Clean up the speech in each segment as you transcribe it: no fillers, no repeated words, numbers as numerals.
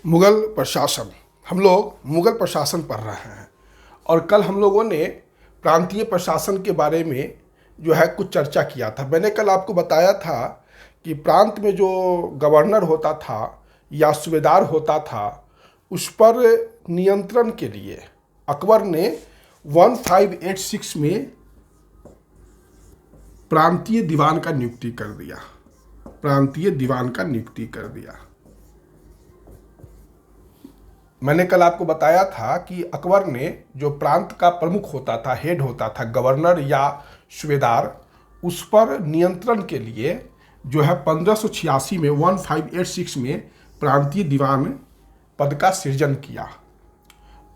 मुगल प्रशासन। हम लोग मुगल प्रशासन पढ़ रहे हैं और कल हम लोगों ने प्रांतीय प्रशासन के बारे में जो है कुछ चर्चा किया था। मैंने कल आपको बताया था कि प्रांत में जो गवर्नर होता था या सूबेदार होता था उस पर नियंत्रण के लिए अकबर ने 1586 में प्रांतीय दीवान का नियुक्ति कर दिया। प्रांतीय दीवान का नियुक्ति कर दिया। मैंने कल आपको बताया था कि अकबर ने जो प्रांत का प्रमुख होता था, हेड होता था, गवर्नर या सूबेदार, उस पर नियंत्रण के लिए जो है 1586 में 1586 में प्रांतीय दीवान पद का सृजन किया।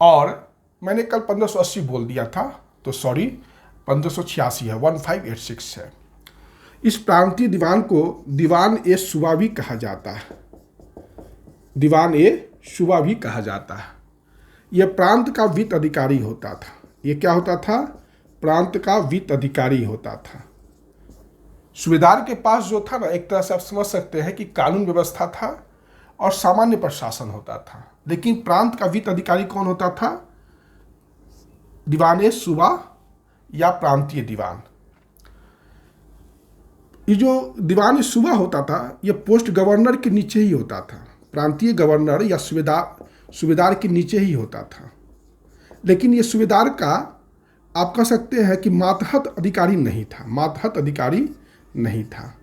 और मैंने कल 1580 बोल दिया था, तो सॉरी, 1586 है, 1586 है। इस प्रांतीय दीवान को दीवान ए सूबा भी कहा जाता है। दीवान ए सूबा भी कहा जाता है। यह प्रांत का वित्त अधिकारी होता था। यह क्या होता था? प्रांत का वित्त अधिकारी होता था। सूबेदार के पास जो था ना, एक तरह से आप समझ सकते हैं कि कानून व्यवस्था था और सामान्य प्रशासन होता था। लेकिन प्रांत का वित्त अधिकारी कौन होता था? दीवान ए सूबा या प्रांतीय दीवान। ये जो दीवान ए सूबा होता था, यह पोस्ट गवर्नर के नीचे ही होता था। प्रांतीय गवर्नर या सूबेदार के नीचे ही होता था। लेकिन ये सूबेदार का आप कह सकते हैं कि मातहत अधिकारी नहीं था। मातहत अधिकारी नहीं था।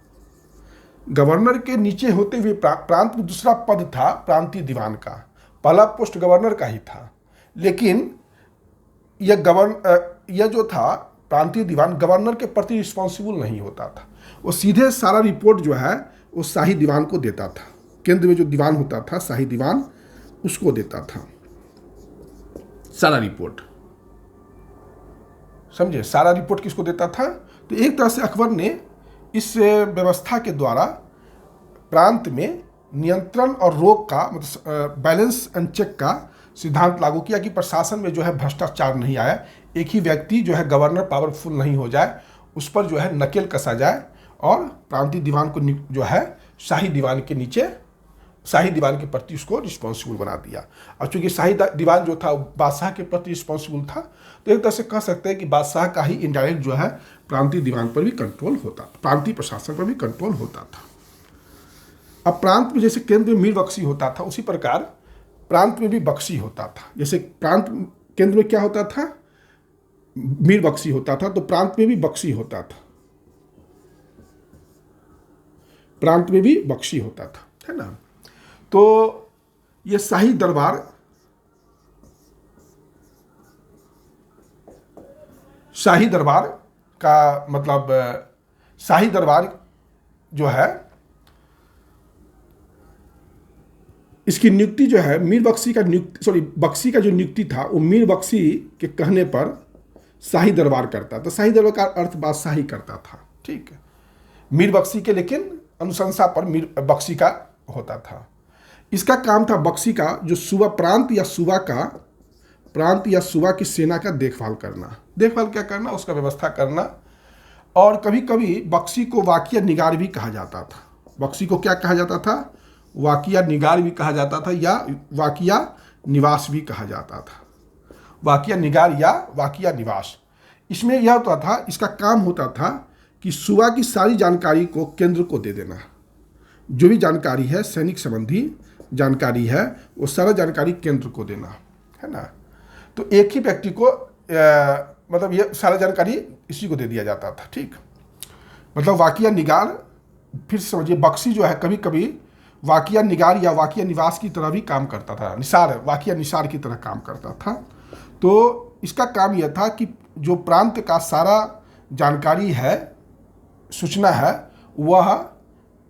गवर्नर के नीचे होते हुए प्रांत में दूसरा पद था प्रांतीय दीवान का। पहला पोस्ट गवर्नर का ही था। लेकिन यह जो था प्रांतीय दीवान गवर्नर के प्रति रिस्पॉन्सिबल नहीं होता था। वो सीधे सारा रिपोर्ट जो है वो शाही दीवान को देता था। केंद्र में जो दीवान होता था, शाही दीवान, उसको देता था सारा रिपोर्ट। समझे? सारा रिपोर्ट किसको देता था? तो एक तरह से अकबर ने इस व्यवस्था के द्वारा प्रांत में नियंत्रण और रोक का, मतलब बैलेंस एंड चेक का सिद्धांत लागू किया कि प्रशासन में जो है भ्रष्टाचार नहीं आया। एक ही व्यक्ति जो है गवर्नर पावरफुल नहीं हो जाए, उस पर जो है नकेल कसा जाए और प्रांतीय दीवान को जो है शाही दीवान के नीचे, शाही दीवान के प्रति उसको रिस्पॉन्सिबल बना दिया। और चूंकि शाही दीवान जो था बादशाह के प्रति रिस्पॉन्सिबल था, तो एक तरह से कह सकते हैं कि बादशाह का ही इनडायरेक्ट जो है प्रांतीय दीवान पर भी कंट्रोल होता, प्रांतीय प्रशासन पर भी कंट्रोल होता था। अब प्रांत में जैसे केंद्र में मीर बख्शी होता था, उसी प्रकार प्रांत में भी बख्शी होता था। जैसे प्रांत केंद्र में क्या होता था? मीर बख्शी होता था, तो प्रांत में भी बख्शी होता था। प्रांत में भी बख्शी होता था, है ना? तो ये शाही दरबार का मतलब शाही दरबार जो है, इसकी नियुक्ति जो है मीर बख्शी का बख्शी का जो नियुक्ति था, वो मीर बख्शी के कहने पर शाही दरबार करता था। शाही दरबार का अर्थ बादशाही करता था, ठीक है। मीर बख्शी के लेकिन अनुशंसा पर मीर बख्शी का होता था। इसका काम था बख्शी का जो सूबा प्रांत या सूबा की सेना का देखभाल करना। देखभाल क्या करना? उसका व्यवस्था करना। और कभी कभी बख्शी को वाकिया निगार भी कहा जाता था। बख्शी को क्या कहा जाता था? वाकिया निगार भी कहा जाता था या वाकिया निवास भी कहा जाता था। वाकिया निगार या वाकिया निवास। इसमें यह होता था, इसका काम होता था कि सूबा की सारी जानकारी को केंद्र को दे देना। जो भी जानकारी है, सैनिक संबंधी जानकारी है, वो सारा जानकारी केंद्र को देना, है ना? तो एक ही व्यक्ति को मतलब ये सारा जानकारी इसी को दे दिया जाता था, ठीक। मतलब वाकिया निगार, फिर समझिए बख्शी जो है कभी कभी वाकिया निगार या वाकिया निवास की तरह भी काम करता था। निसार, वाकिया निसार की तरह काम करता था। तो इसका काम यह था कि जो प्रांत का सारा जानकारी है, सूचना है, वह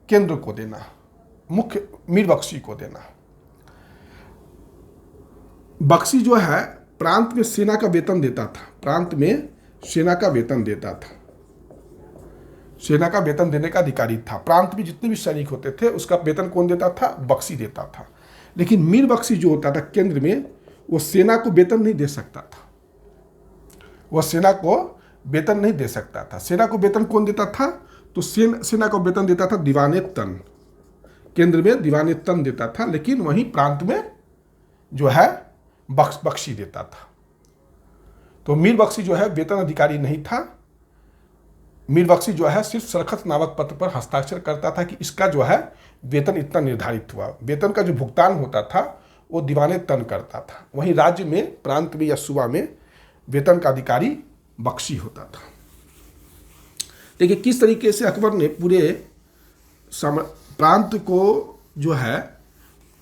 केंद्र को देना, मुख्य मीर बख्शी को देना। बख्शी जो है प्रांत में सेना का वेतन देता था। प्रांत में सेना का वेतन देता था। सेना का वेतन देने का अधिकारी था। प्रांत में जितने भी सैनिक होते थे उसका वेतन कौन देता था? बख्शी देता था। लेकिन मीर बख्शी जो होता था केंद्र में, वो सेना को वेतन नहीं दे सकता था। वह सेना को वेतन नहीं दे सकता था। सेना को वेतन कौन देता था? तो सेना को वेतन देता था दीवाने तन केंद्र में दीवाने तन देता था, लेकिन वहीं प्रांत में जो है बख्शी देता था। तो मीर बख्शी जो है वेतन अधिकारी नहीं था। मीर बख्शी जो है सिर्फ सरखत नामक पत्र पर हस्ताक्षर करता था कि इसका जो है वेतन इतना निर्धारित हुआ। वेतन का जो भुगतान होता था वो दीवाने तन करता था। वहीं राज्य में, प्रांत में या सूबा में वेतन का अधिकारी बख्शी होता था। देखिए किस तरीके से अकबर ने पूरे प्रांत को जो है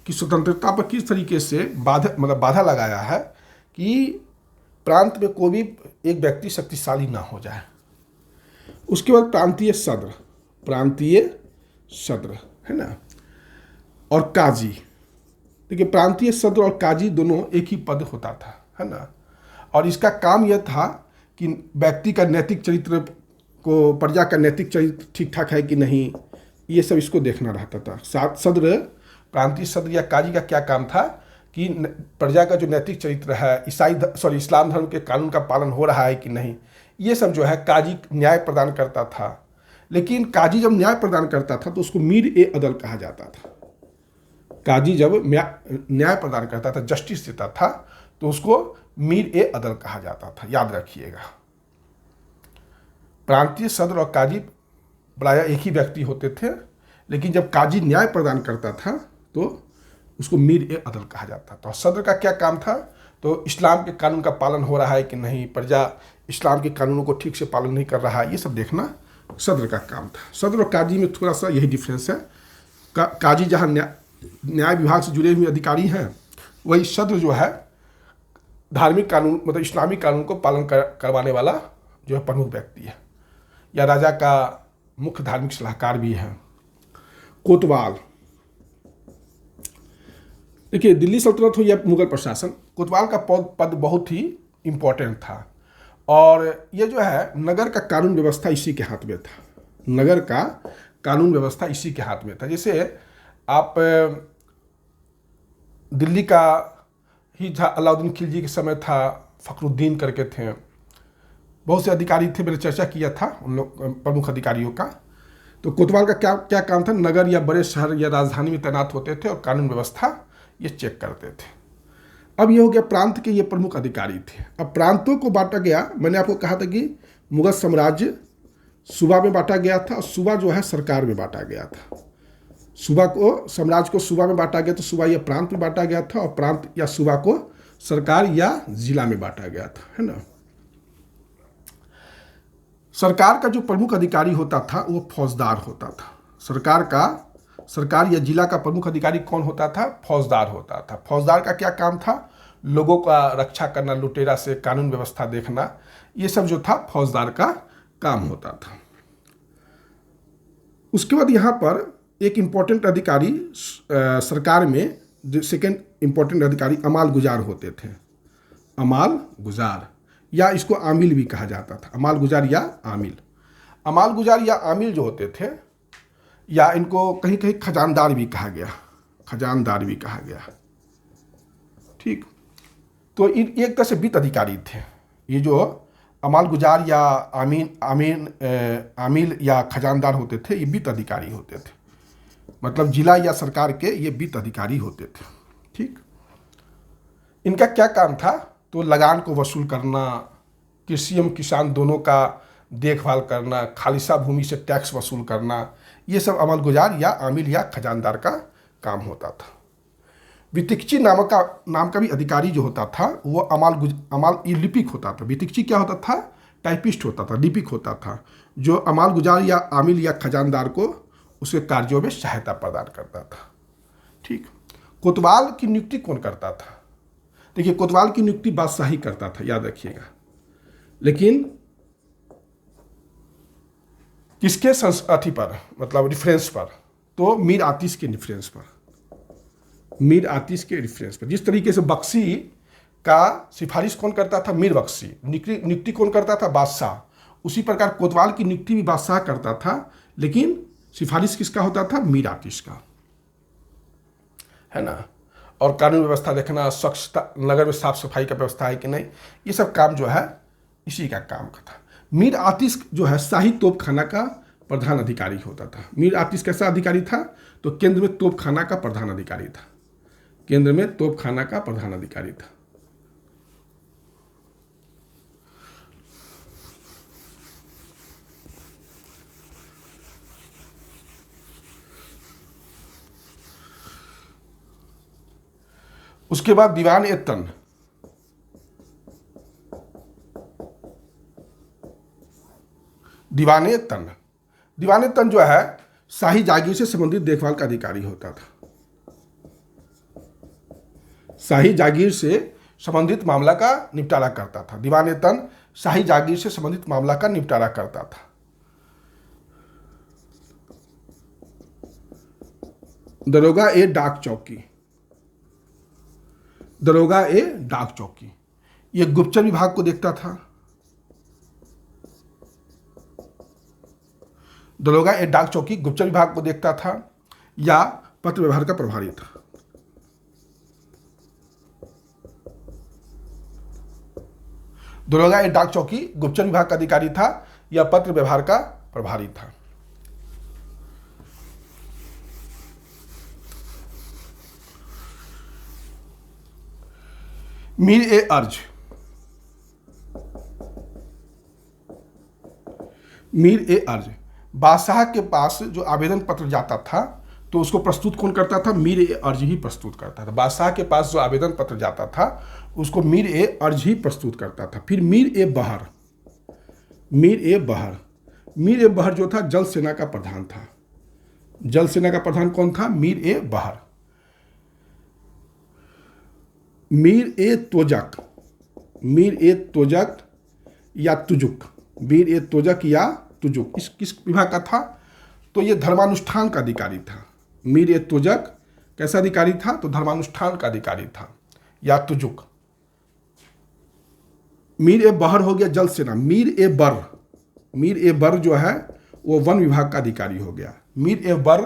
कि स्वतंत्रता पर किस तरीके से बाधा लगाया है कि प्रांत में कोई भी एक व्यक्ति शक्तिशाली ना हो जाए। उसके बाद प्रांतीय सद्र है ना, और काजी। देखिए प्रांतीय सद्र और काजी दोनों एक ही पद होता था, है ना। और इसका काम यह था कि व्यक्ति का नैतिक चरित्र को, प्रजा का नैतिक चरित्र ठीक ठाक है कि नहीं, ये सब इसको देखना रहता था। प्रांतीय सद्र या काजी का क्या काम था कि प्रजा का जो नैतिक चरित्र है, इस्लाम धर्म के कानून का पालन हो रहा है कि नहीं, ये सब जो है काजी न्याय प्रदान करता था। लेकिन काजी जब न्याय प्रदान करता था तो उसको मीर ए अदल कहा जाता था। काजी जब न्याय प्रदान करता था, जस्टिस देता था, तो उसको मीर ए अदल कहा जाता था, याद रखिएगा। प्रांतीय सद्र और काजी प्रायः एक ही व्यक्ति होते थे, लेकिन जब काजी न्याय प्रदान करता था तो उसको मीर ए अदल कहा जाता था। और सद्र का क्या काम था, तो इस्लाम के कानून का पालन हो रहा है कि नहीं, प्रजा इस्लाम के कानूनों को ठीक से पालन नहीं कर रहा है, ये सब देखना सद्र का काम था। सद्र और काजी में थोड़ा सा यही डिफरेंस है। काजी जहाँ न्याय विभाग से जुड़े हुए अधिकारी हैं, वही सद्र जो है धार्मिक कानून, मतलब इस्लामिक कानून को पालन करवाने वाला जो है प्रमुख व्यक्ति है, या राजा का मुख्य धार्मिक सलाहकार भी है। कोतवाल, देखिए दिल्ली सल्तनत हो या मुगल प्रशासन, कोतवाल का पद बहुत ही इम्पोर्टेंट था। और ये जो है नगर का कानून व्यवस्था इसी के हाथ में था। नगर का कानून व्यवस्था इसी के हाथ में था। जैसे आप दिल्ली का ही अलाउद्दीन खिलजी के समय था, फखरुद्दीन करके थे, बहुत से अधिकारी थे, मैंने चर्चा किया था उन लोग प्रमुख अधिकारियों का। तो कोतवाल का क्या काम था, नगर या बड़े शहर या राजधानी में तैनात होते थे और कानून व्यवस्था ये चेक करते थे। अब ये हो गया प्रांत के ये प्रमुख अधिकारी थे। अब प्रांतों को बांटा गया, मैंने आपको कहा था कि मुगल साम्राज्य सूबा में बांटा गया था और सूबा जो है सरकार में बांटा गया था। साम्राज्य को सूबा में बांटा गया तो सूबा या प्रांत में बांटा गया था, और प्रांत या सूबा को सरकार या जिला में बांटा गया था, है ना। सरकार का जो प्रमुख अधिकारी होता था वो फौजदार होता था। सरकार या जिला का प्रमुख अधिकारी कौन होता था, फौजदार होता था। फौजदार का क्या काम था, लोगों का रक्षा करना, लुटेरा से कानून व्यवस्था देखना, ये सब जो था फौजदार का काम होता था। उसके बाद यहाँ पर एक इम्पोर्टेंट अधिकारी सरकार में, जो सेकेंड इम्पोर्टेंट अधिकारी अमाल गुजार होते थे। अमाल गुजार, या इसको आमिल भी कहा जाता था। अमाल गुजार या आमिल। अमाल गुजार या आमिल जो होते थे, या इनको कहीं कहीं खजानदार भी कहा गया, ठीक। तो एक तरह से वित्त अधिकारी थे। ये जो अमाल गुजार या आमिल या खजानदार होते थे, ये वित्त अधिकारी होते थे। मतलब जिला या सरकार के ये वित्त अधिकारी होते थे, ठीक। इनका क्या काम था, तो लगान को वसूल करना, कृषि एवं किसान दोनों का देखभाल करना, खालिसा भूमि से टैक्स वसूल करना, ये सब अमल गुजार या आमिल या खजानदार का काम होता था। वितिकची नाम का भी अधिकारी जो होता था वो अमाल ये लिपिक होता था। वितिकची क्या होता था, टाइपिस्ट होता था, लिपिक होता था, जो अमाल गुजार या आमिल या खजानदार को उसके कार्यों में सहायता प्रदान करता था, ठीक। कोतवाल की नियुक्ति कौन करता था, देखिए कोतवाल की नियुक्ति बादशाह ही करता था, याद रखिएगा। लेकिन किसके अथी पर, मतलब रिफरेंस पर, तो मीर आतिश के रिफरेंस पर। जिस तरीके से बख्शी का सिफारिश कौन करता था, मीर बख्शी, नियुक्ति कौन करता था, बादशाह। उसी प्रकार कोतवाल की नियुक्ति भी बादशाह करता था, लेकिन सिफारिश किसका होता था, मीर आतिश का, है ना। और कानून व्यवस्था देखना, स्वच्छता, नगर में साफ सफाई का व्यवस्था है कि नहीं, ये सब काम जो है इसी का काम का था। मीर आतिश जो है शाही तोपखाना का प्रधान अधिकारी होता था। मीर आतिश कैसा अधिकारी था? तो केंद्र में तोपखाना का प्रधान अधिकारी था। केंद्र में तोपखाना का प्रधान अधिकारी था। उसके बाद दीवान ए तन। दीवान ए तन, दीवान ए तन जो है शाही जागीर से संबंधित देखभाल का अधिकारी होता था। शाही जागीर से संबंधित मामला का निपटारा करता था। दीवान ए तन शाही जागीर से संबंधित मामला का निपटारा करता था। दरोगा ए डाक चौकी। दरोगा ए डाक चौकी, ये गुप्तचर विभाग को देखता था। दरोगा ए डाक चौकी गुप्तचर विभाग को देखता था या पत्र व्यवहार का प्रभारी था। दरोगा ए डाक चौकी गुप्तचर विभाग का अधिकारी था या पत्र व्यवहार का प्रभारी था। मीर ए अर्ज। मीर ए अर्ज, बादशाह के पास जो आवेदन पत्र जाता था तो उसको प्रस्तुत कौन करता था? मीर ए अर्ज ही प्रस्तुत करता था। बादशाह के पास जो आवेदन पत्र जाता था उसको मीर ए अर्ज ही प्रस्तुत करता था। फिर मीर ए बहर। मीर ए बहर, मीर ए बहर जो था जल सेना का प्रधान था। जल सेना का प्रधान कौन था? मीर ए बहर। मीर ए तोजक। मीर ए तोजक या तुजुक। मीर ए तोजक या तुजुक इस किस विभाग का था? तो ये धर्मानुष्ठान का अधिकारी था। मीर ए तोजक कैसा अधिकारी था? तो धर्मानुष्ठान का अधिकारी था या तुजुक। मीर ए बहर हो गया जल सेना। मीर ए बर, मीर ए बर जो है वो वन विभाग का अधिकारी हो गया। मीर ए बर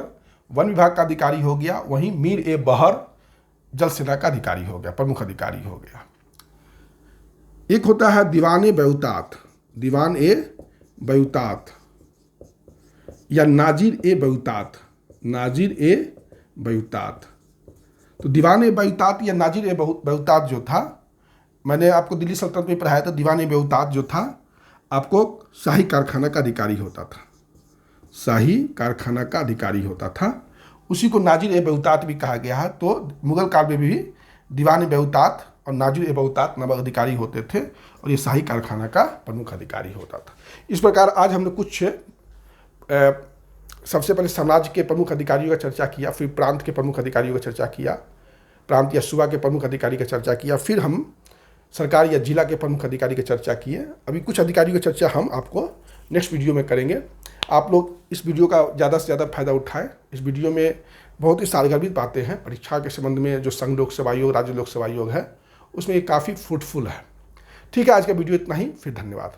वन विभाग का अधिकारी हो गया, वहीं मीर ए बहर जल सेना का अधिकारी हो गया, प्रमुख अधिकारी हो गया। एक होता है दीवान ए बेउतात। दीवान ए बेउतात या नाजिर ए बेउतात। नाजिर ए बेउतात, तो दीवान ए बेउतात या नाजिर ए बेउतात जो था, मैंने आपको दिल्ली सल्तनत में पढ़ाया था। दीवान ए बेउतात जो था आपको शाही कारखाना का अधिकारी होता था। शाही कारखाना का अधिकारी होता था, उसी को नाजिर ए बेउतात भी कहा गया है। तो मुगल काल में भी दीवान ए बेउतात और नाजिर ए बेउतात नामक अधिकारी होते थे और ये शाही कारखाना का प्रमुख अधिकारी होता था। इस प्रकार आज हमने कुछ सबसे पहले साम्राज्य के प्रमुख अधिकारियों का चर्चा किया, फिर प्रांत के प्रमुख अधिकारियों का चर्चा किया, प्रांत या सूबा के प्रमुख अधिकारी का चर्चा किया, फिर हम सरकार या जिला के प्रमुख अधिकारी की चर्चा किए। अभी कुछ अधिकारियों की चर्चा हम आपको नेक्स्ट वीडियो में करेंगे। आप लोग इस वीडियो का ज़्यादा से ज़्यादा फायदा उठाएं। इस वीडियो में बहुत ही सारगर्भित बातें हैं परीक्षा के संबंध में। जो संघ लोक सेवा आयोग, राज्य लोक सेवा आयोग है, उसमें ये काफ़ी फ्रूटफुल है। ठीक है, आज का वीडियो इतना ही, फिर धन्यवाद।